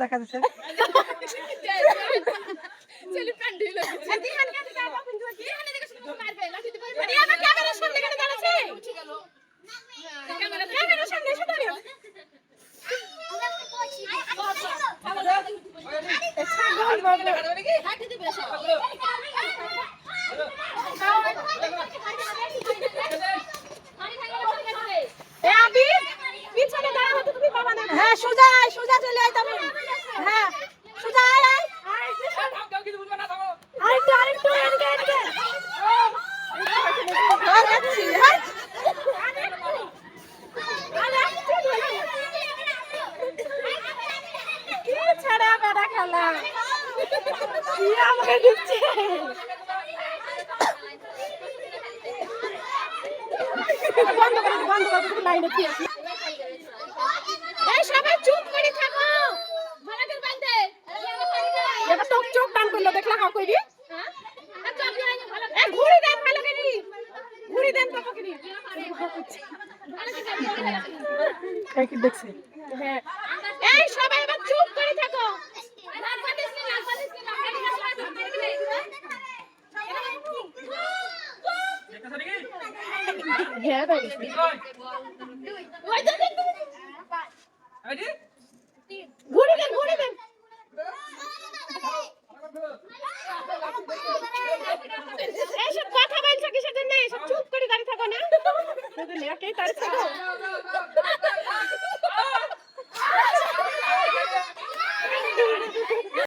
দেখা যাচ্ছে হ্যাঁ সোজা সোজা চলে আয় তুমি হ্যাঁ সোজা আয় আরেকটু আরেকটু এদিকে কি ছাড়া বেড়া খেলা কি আমাকে দিচ্ছে বন্ধ করে লাইনে কি আছে এই সবাই চুপ করে থাকো ভাড়াদের বাঁধতে এবার তো চোখ টান করলো দেখলা হাও কইরি হ্যাঁ এ ঘুরি দেন ভালো করে ঘুরি দেন পাপা করে এই কি দেখছে হ্যাঁ এই সবাই এবার চুপ করে থাকো হ্যাঁ ভাই ওই তো ঘুরে দেন এইসব কথা বলছো কিসের জন্য? সব চুপ করে দাঁড়িয়ে থাকো না, একেই দাঁড়িয়ে থাকো।